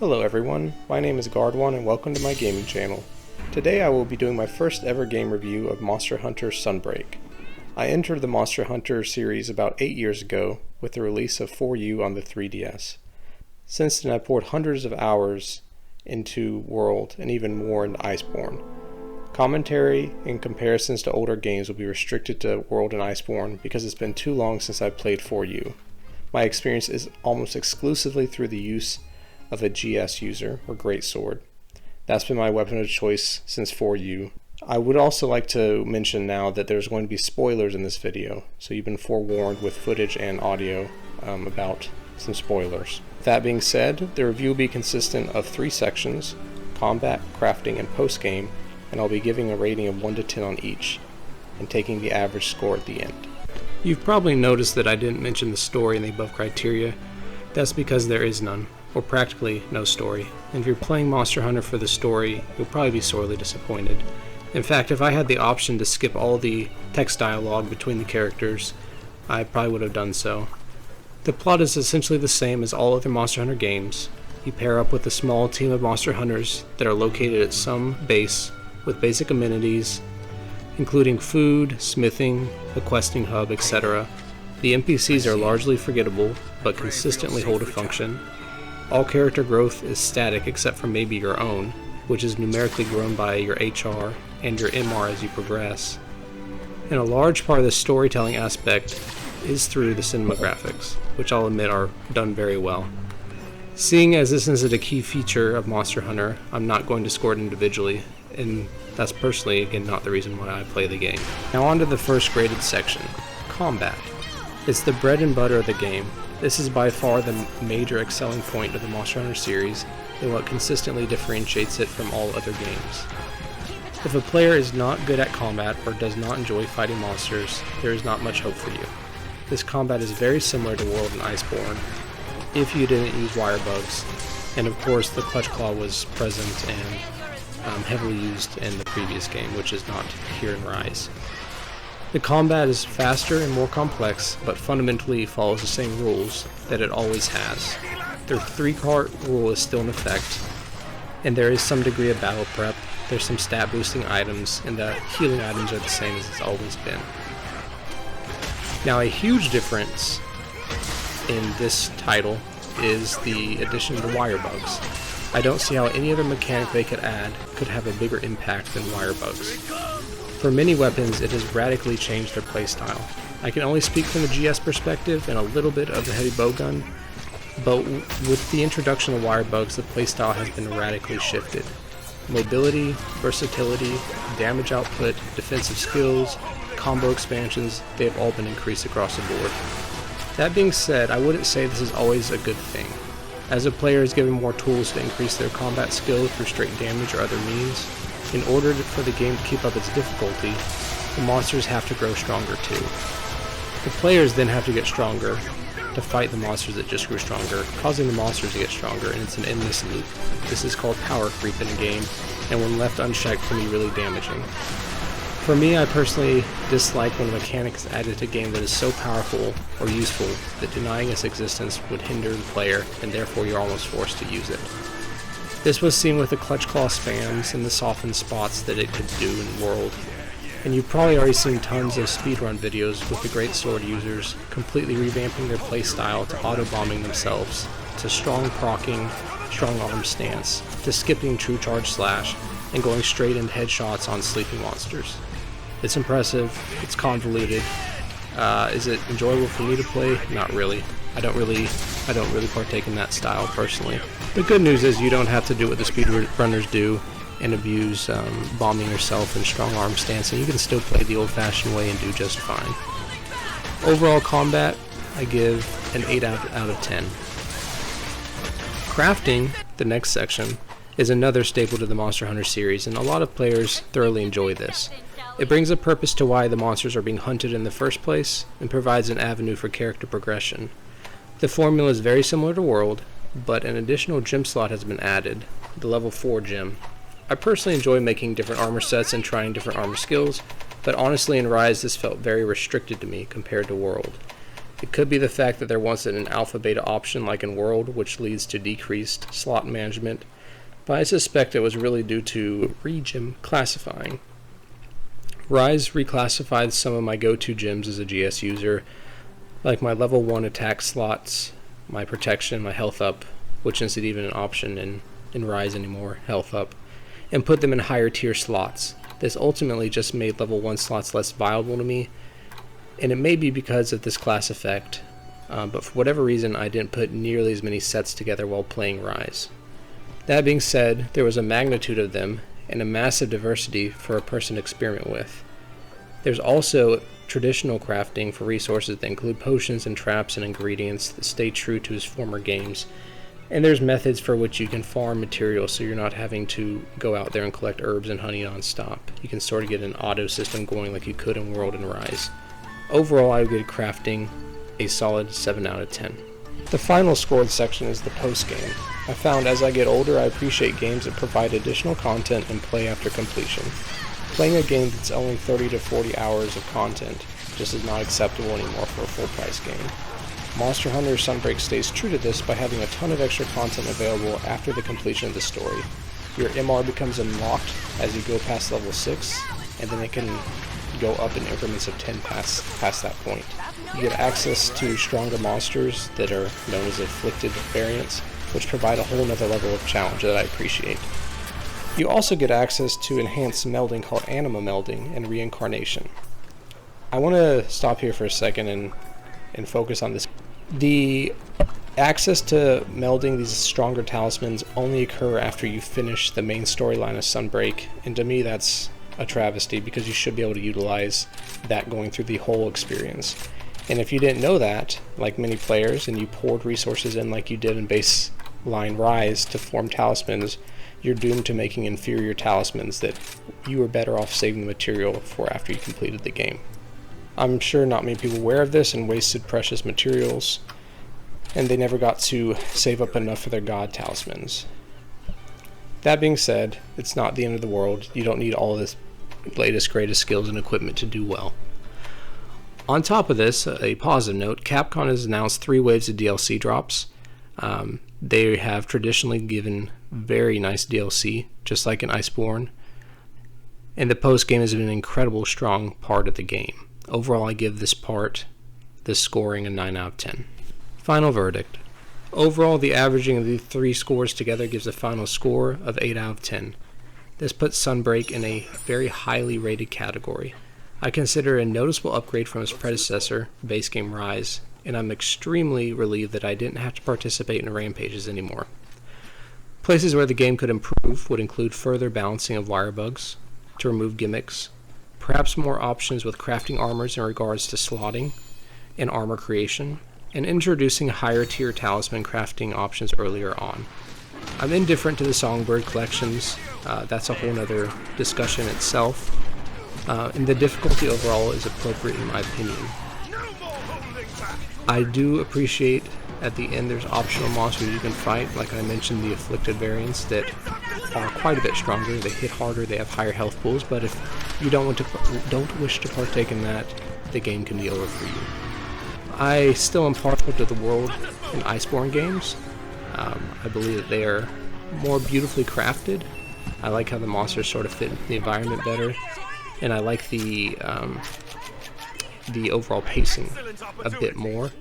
Hello everyone, my name is Gardwan and welcome to my gaming channel. Today I will be doing my first ever game review of Monster Hunter Sunbreak. I entered the Monster Hunter series about 8 years ago with the release of 4U on the 3DS. Since then I poured hundreds of hours into World and even more into Iceborne. Commentary and comparisons to older games will be restricted to World and Iceborne because it's been too long since I played 4U. My experience is almost exclusively through the use of a GS user, or greatsword. That's been my weapon of choice since 4U. I would also like to mention now that there's going to be spoilers in this video, so you've been forewarned with footage and audio about some spoilers. That being said, the review will be consistent of 3 sections: combat, crafting, and post-game, and I'll be giving a rating of 1 to 10 on each, and taking the average score at the end. You've probably noticed that I didn't mention the story in the above criteria. That's because there is none, or practically no story. And if you're playing Monster Hunter for the story, you'll probably be sorely disappointed. In fact, if I had the option to skip all the text dialogue between the characters, I probably would have done so. The plot is essentially the same as all other Monster Hunter games. You pair up with a small team of Monster Hunters that are located at some base with basic amenities, including food, smithing, a questing hub, etc. The NPCs are largely forgettable, but consistently hold a function. All character growth is static except for maybe your own, which is numerically grown by your HR and your MR as you progress. And a large part of the storytelling aspect is through the cinematographics, which I'll admit are done very well. Seeing as this isn't a key feature of Monster Hunter, I'm not going to score it individually, and that's personally, again, not the reason why I play the game. Now on to the first graded section, combat. It's the bread and butter of the game. This is by far the major excelling point of the Monster Hunter series, and what consistently differentiates it from all other games. If a player is not good at combat or does not enjoy fighting monsters, there is not much hope for you. This combat is very similar to World and Iceborne, if you didn't use wire bugs, and of course the clutch claw was present and heavily used in the previous game, which is not here in Rise. The combat is faster and more complex, but fundamentally follows the same rules that it always has. The 3-cart rule is still in effect, and there is some degree of battle prep. There's some stat boosting items, and the healing items are the same as it's always been. Now a huge difference in this title is the addition of the wire bugs. I don't see how any other mechanic they could add could have a bigger impact than wire bugs. For many weapons, it has radically changed their playstyle. I can only speak from the GS perspective and a little bit of the heavy bowgun, but with the introduction of wire bugs, the playstyle has been radically shifted. Mobility, versatility, damage output, defensive skills, combo expansions, they have all been increased across the board. That being said, I wouldn't say this is always a good thing. As a player is given more tools to increase their combat skill through straight damage or other means, in order for the game to keep up its difficulty, the monsters have to grow stronger too. The players then have to get stronger to fight the monsters that just grew stronger, causing the monsters to get stronger, and it's an endless loop. This is called power creep in a game, and when left unchecked can be really damaging. For me, I personally dislike when a mechanic is added to a game that is so powerful or useful that denying its existence would hinder the player, and therefore you're almost forced to use it. This was seen with the clutch claw spams and the softened spots that it could do in World. And you've probably already seen tons of speedrun videos with the greatsword users completely revamping their playstyle to auto-bombing themselves, to strong proccing, strong arm stance, to skipping true charge slash, and going straight into headshots on sleeping monsters. It's impressive, it's convoluted. Is it enjoyable for me to play? Not really. I don't really partake in that style personally. The good news is you don't have to do what the speedrunners do and abuse bombing yourself and strong arm stance, and you can still play the old-fashioned way and do just fine. Overall combat, I give an 8 out of 10. Crafting, the next section, is another staple to the Monster Hunter series, and a lot of players thoroughly enjoy this. It brings a purpose to why the monsters are being hunted in the first place, and provides an avenue for character progression. The formula is very similar to World, but an additional gem slot has been added, the level 4 gem. I personally enjoy making different armor sets and trying different armor skills, but honestly in Rise this felt very restricted to me compared to World. It could be the fact that there wasn't an alpha beta option like in World, which leads to decreased slot management, but I suspect it was really due to regem classifying. Rise reclassified some of my go-to gems as a GS user, like my level 1 attack slots, my protection, my health up, which isn't even an option in Rise anymore, health up, and put them in higher tier slots. This ultimately just made level 1 slots less viable to me, and it may be because of this class effect, but for whatever reason I didn't put nearly as many sets together while playing Rise. That being said, there was a magnitude of them and a massive diversity for a person to experiment with. There's also traditional crafting for resources that include potions and traps and ingredients that stay true to his former games, and there's methods for which you can farm materials so you're not having to go out there and collect herbs and honey non-stop. You can sort of get an auto system going like you could in World and Rise. Overall, I would give crafting a solid 7 out of 10. The final scored section is the post-game. I found as I get older I appreciate games that provide additional content and play after completion. Playing a game that's only 30 to 40 hours of content just is not acceptable anymore for a full-price game. Monster Hunter Sunbreak stays true to this by having a ton of extra content available after the completion of the story. Your MR becomes unlocked as you go past level 6, and then it can go up in increments of 10 past that point. You get access to stronger monsters that are known as afflicted variants, which provide a whole nother level of challenge that I appreciate. You also get access to enhanced melding called anima melding and reincarnation. I want to stop here for a second and focus on this. The access to melding these stronger talismans only occur after you finish the main storyline of Sunbreak, and to me that's a travesty because you should be able to utilize that going through the whole experience. And if you didn't know that, like many players, and you poured resources in like you did in baseline Rise to form talismans, you're doomed to making inferior talismans that you were better off saving the material for after you completed the game. I'm sure not many people were aware of this and wasted precious materials, and they never got to save up enough for their god talismans. That being said, it's not the end of the world. You don't need all this latest greatest skills and equipment to do well. On top of this, a positive note, Capcom has announced 3 waves of DLC drops. They have traditionally given very nice DLC, just like in Iceborne, and the post-game has been an incredible strong part of the game. Overall, I give this scoring a 9 out of 10. Final verdict. Overall, the averaging of the 3 scores together gives a final score of 8 out of 10. This puts Sunbreak in a very highly rated category. I consider it a noticeable upgrade from its predecessor, base game Rise, and I'm extremely relieved that I didn't have to participate in rampages anymore. Places where the game could improve would include further balancing of wire bugs, to remove gimmicks, perhaps more options with crafting armors in regards to slotting and armor creation, and introducing higher tier talisman crafting options earlier on. I'm indifferent to the Songbird collections, that's a whole other discussion itself, and the difficulty overall is appropriate in my opinion. I do appreciate at the end there's optional monsters you can fight, like I mentioned the afflicted variants that are quite a bit stronger, they hit harder, they have higher health pools, but if you don't wish to partake in that, the game can be over for you. I still am partial to the World and Iceborne games. I believe that they are more beautifully crafted. I like how the monsters sort of fit into the environment better, and I like the overall pacing a bit more.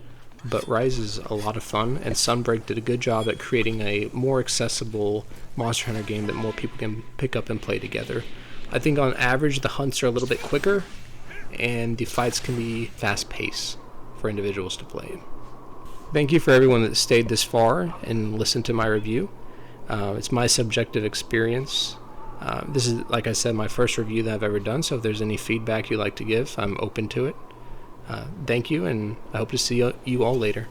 But Rise is a lot of fun, and Sunbreak did a good job at creating a more accessible Monster Hunter game that more people can pick up and play together. I think on average the hunts are a little bit quicker, and the fights can be fast-paced for individuals to play. Thank you for everyone that stayed this far and listened to my review. It's my subjective experience. This is, like I said, my first review that I've ever done, so if there's any feedback you'd like to give, I'm open to it. Thank you, and I hope to see you all later.